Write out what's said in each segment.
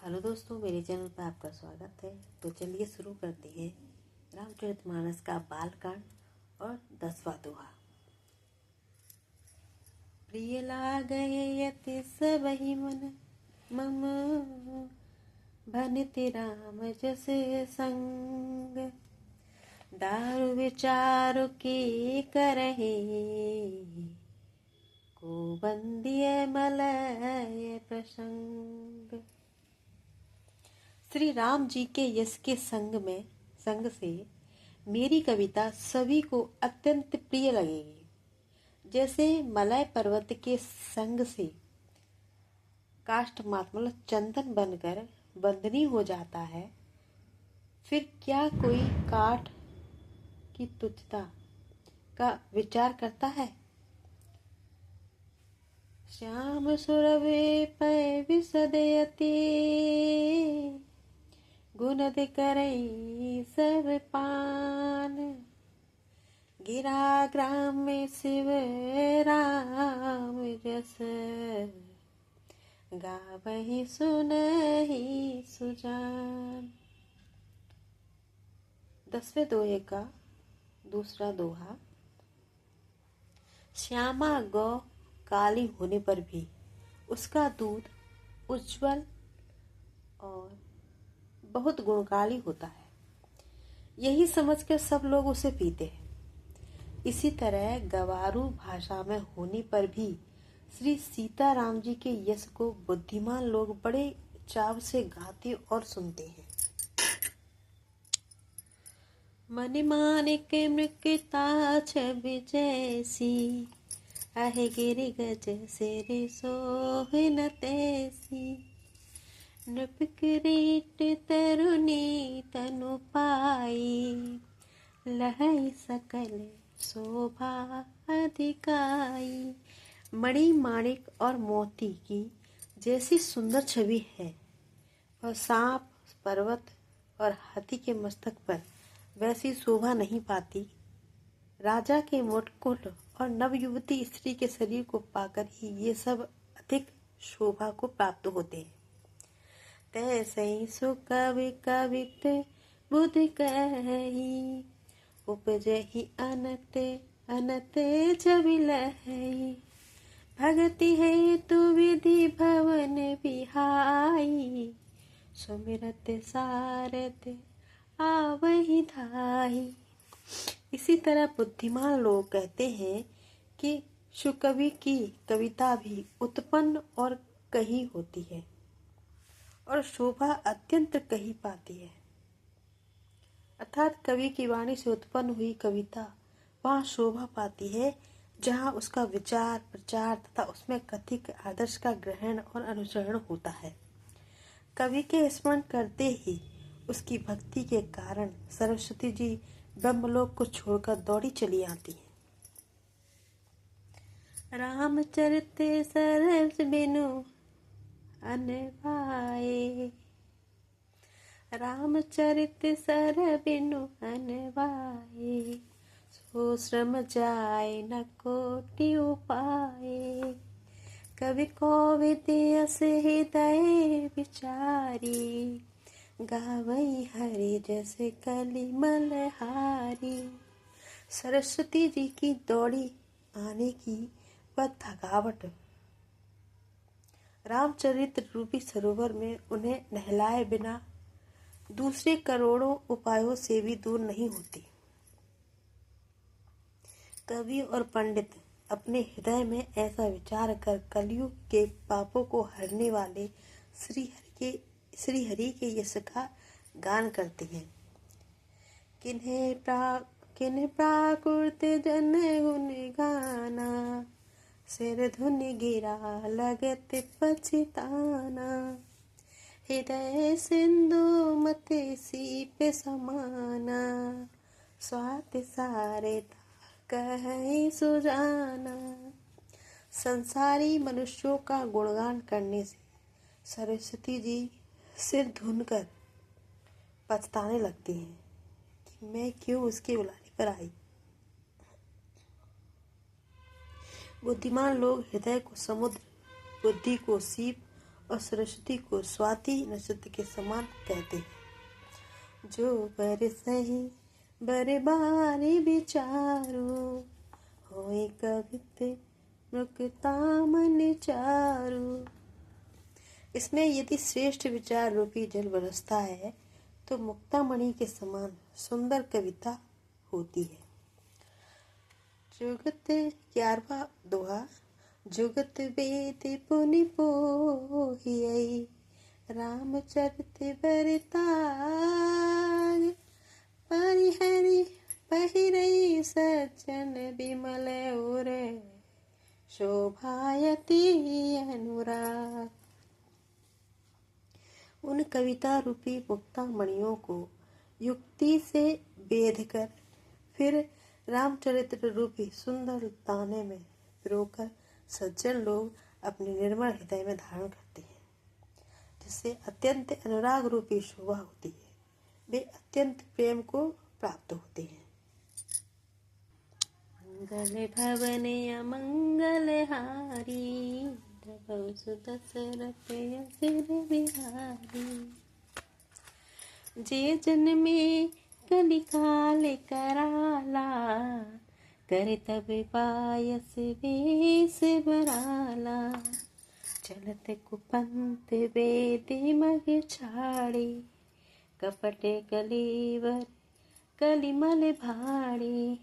Hello दोस्तों, मेरे channel पर आपका स्वागत है। तो चलिए शुरू करते हैं रामचरितमानस का बालकांड और 10वां दोहा। प्रिय लागे यति सबहि मन मम, भनित राम जस संग। दारु विचारु की करहि, को बंदिय मलय प्रसंग। श्री राम जी के यश के संग से मेरी कविता सभी को अत्यंत प्रिय लगेगी। जैसे मलय पर्वत के संग से काष्ठ मतलब चंदन बनकर बंधनी हो जाता है, फिर क्या कोई काठ की तुच्छता का विचार करता है। श्याम सुरभि पै विसदयति, गुणद करई सब पान। गिरा ग्राम में शिव राम जस, गावहि सुनहि सुजान। 10वें दोहे का दूसरा दोहा। श्यामा गौ काली होने पर भी उसका दूध उज्जवल और बहुत गुणकारी होता है, यही समझकर सब लोग उसे पीते हैं। इसी तरह गवारू भाषा में होने पर भी श्री सीताराम जी के यश को बुद्धिमान लोग बड़े चाव से गाते और सुनते हैं। मन मानिक मृक्ता छवि जैसी, आहे गिरि गज सिर सोहिन तैसी। नृप किरीट तरुणी तनु पाई, लहई सकल शोभा अधिकाई। मणि माणिक और मोती की जैसी सुंदर छवि है, और सांप पर्वत और हाथी के मस्तक पर वैसी शोभा नहीं पाती। राजा के मुकुट और नवयुवती स्त्री के शरीर को पाकर ही ये सब अधिक शोभा को प्राप्त होते हैं। तैसे सुकवि कवित बुध कही, उपजहि अनत अनत छवि लहई। भगति हेतु विधि भवन बिहाई, सुमिरत सारथ आवहि धाई। इसी तरह बुद्धिमान लोग कहते हैं कि शुकवि की कविता भी उत्पन्न और कही होती है, और शोभा अत्यंत कही पाती है। अर्थात कवि की वाणी से उत्पन्न हुई कविता वहाँ शोभा पाती है जहाँ उसका विचार प्रचार तथा उसमें कथित आदर्श का ग्रहण और अनुसरण होता है। कवि के स्मरण करते ही उसकी भक्ति के कारण सरस्वती जी ब्रह्मलोक को छोड़कर दौड़ी चली आती है। रामचरित सरस बिनु अनवाए, रामचरित सर बिनु अनवाए। सो श्रम जाय न कोटि उपाय, कवि कोविद यस हृदय विचारी। गावई हरि जस कलिमल हारी। सरस्वती जी की दौड़ी आने की वह थकावट रामचरित्र रूपी सरोवर में उन्हें नहलाए बिना दूसरे करोड़ों उपायों से भी दूर नहीं होती। कवि और पंडित अपने हृदय में ऐसा विचार कर कलयुग के पापों को हरने वाले श्री हरि के यश का गान करते हैं। किन्हें प्राकृत जन गुण गाना, सिर धुन गिरा लगत पछताना। हृदय सिंधु मते सीप समाना, स्वात सारे कहे सुजाना। संसारी मनुष्यों का गुणगान करने से सरस्वती जी सिर धुनकर पछताने लगती हैं कि मैं क्यों उसके बुलाने पर आई। बुद्धिमान लोग हृदय को समुद्र, बुद्धि को सीप और सरस्वती को स्वाति नक्षत्र के समान कहते हैं। जो बरसहि बरबारी विचारो, होए कवित मुक्ता मन चारो। इसमें यदि श्रेष्ठ विचार रूपी जल बरसता है तो मुक्तामणि के समान सुंदर कविता होती है। जुगत 11वां दोहा। जुगत वेद पुनि पोहियै, रामचरित बरतार। परिहरि पहिरई सज्जन विमल उर, शोभायति अनुराग। उन कविता रूपी मुक्तामणियों को युक्ति से बेध कर फिर रामचरित्र रूपी सुंदर ताने में पिरोकर सज्जन लोग अपने निर्मल हृदय में धारण करते हैं, जिससे अत्यंत अनुराग रूपी शोभा होती है। वे अत्यंत प्रेम को प्राप्त होते हैं। मंगल भवन अमंगल हारी, दशरथ असिर बिहारी। जे जन में कलिकाल कराला, करे तब पायस वेश बराला। चलत कुपंत वेद मग छाड़े, कपट कलेवर कलिमल भाड़े।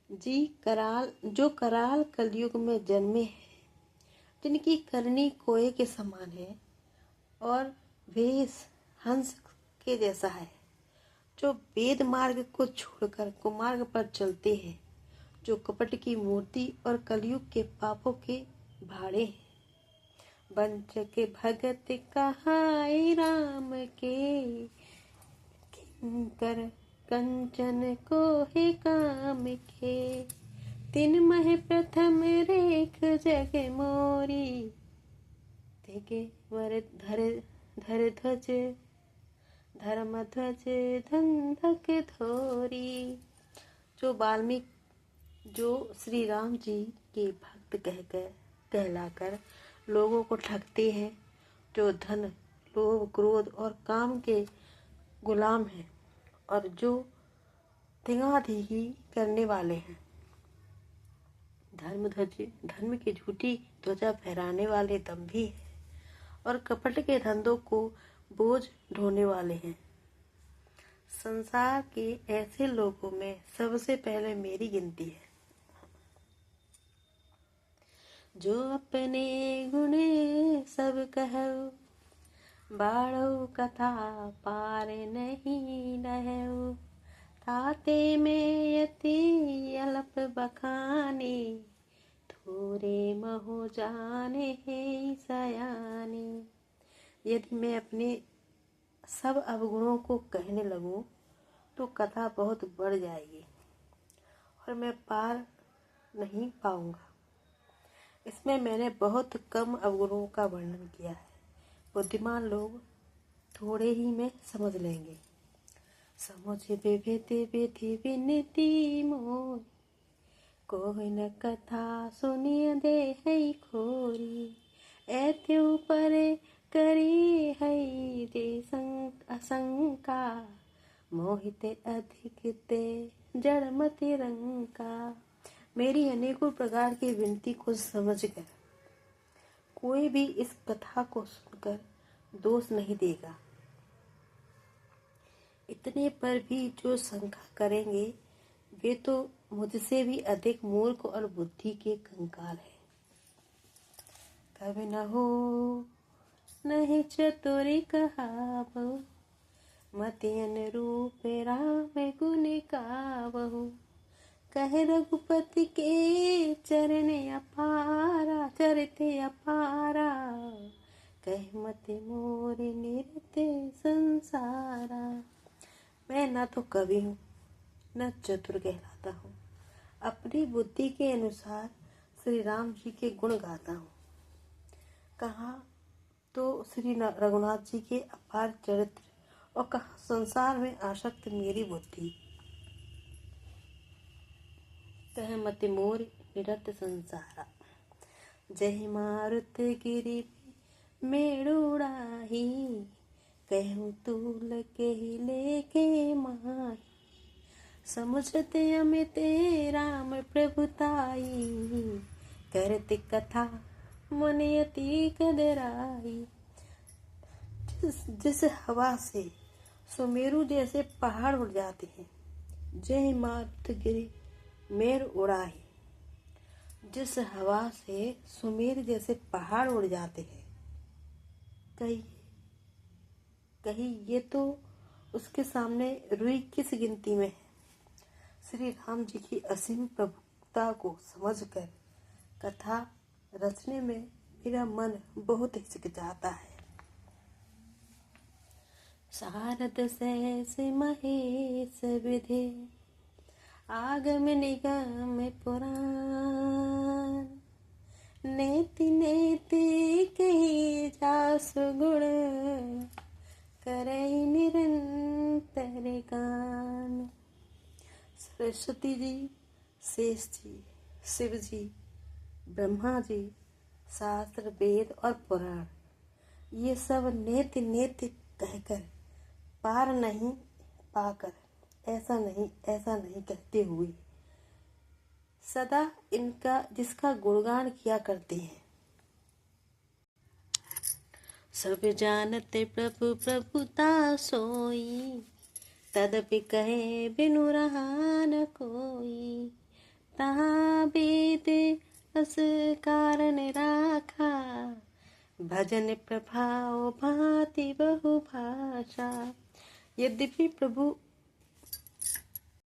जो कराल कलयुग में जन्मे हैं, जिनकी करनी कोए के समान है और वेश हंस के जैसा है, जो वेद मार्ग को छोड़कर कुमार्ग पर चलते हैं, जो कपट की मूर्ति और कलयुग के पापों के भाड़े हैं। वंचक भगत कहाई राम के, किंकर कंचन को है काम के। तिन मह प्रथम रेख जग मोरी, तेगे वर धर ध्वज धर्म ध्वज धंधक धोरी। जो श्री राम जी के भक्त कहलाकर लोगों को ठगते हैं, जो धन लोभ क्रोध और काम के गुलाम हैं और जो धिंगाधिंगी करने वाले हैं। धर्म की झूठी ध्वजा फहराने वाले दंभी हैं और कपट के धंधों को बोझ ढोने वाले हैं। संसार के ऐसे लोगों में सबसे पहले मेरी गिनती है। जो अपने गुण सब कहु, बाढ़ो कथा पार नहीं रहु। ताते में यति अल्प बखाने, थोरे महो जाने है सयाने। यदि मैं अपने सब अवगुणों को कहने लगूं तो कथा बहुत बढ़ जाएगी और मैं पार नहीं पाऊंगा। इसमें मैंने बहुत कम अवगुणों का वर्णन किया है। बुद्धिमान लोग थोड़े ही में समझ लेंगे। समझ विधि विधि विनती मोर, कोई न कथा सुनिय दे है खोरी। ऐते ऊपर करी है दे असंका, मोहित अधिक ते जड़मति रंका। मेरी अनेकों प्रकार की विनती को समझकर कोई भी इस कथा को सुनकर दोष नहीं देगा। इतने पर भी जो शंका करेंगे वे तो मुझसे भी अधिक मूर्ख और बुद्धि के कंकाल हैं। कभी न हो नहीं चतुरी कहावहु, मति अनुरूप राम गुण गावहु। कहे रघुपति के चरण अपारा, चरिते अपारा। कहे मति मोर निरत संसारा। मैं न तो कवि हूँ न चतुर कहलाता हूँ। अपनी बुद्धि के अनुसार श्री राम जी के गुण गाता हूँ। कहा तो श्री रघुनाथ जी के अपार चरित्र और कहा संसार में आसक्त मेरी बुद्धि। कह मति मोर निरत संसारा। जय मारुत गिरि मेड़ उड़ाही, कहूँ तूल के ही लेके माही, समुझते अमित राम प्रभुताई, करते कथा मन अति कदराई। जिस हवा से सुमेरु जैसे पहाड़ उड़ जाते हैं, जय मात गिरी मेर उड़ाही। जिस हवा से सुमेर जैसे पहाड़ उड़ जाते हैं, कहीं ये तो उसके सामने रुई किस गिनती में है। श्री राम जी की असीम प्रभुता को समझकर कथा रचने में मेरा मन बहुत हिचकिचाता है। शारद सहस महेश विधि, आगम निगम पुराण, नेति नेति कही जासु गुण, करई निरंतर गान। सरस्वती जी, शेष जी, शिव जी, ब्रह्मा जी, शास्त्र वेद और पुराण, ये सब नेति नेति कहकर पार नहीं पाकर ऐसा नहीं कहते हुए सदा इनका जिसका गुणगान किया करते हैं। सब जानते प्रभु प्रभुता सोई, तदपि कहे बिनु रहा न कोई, तहाँ वेद अस कारण राखा, भजन प्रभाव भांति बहु भाषा। यद्यपि प्रभु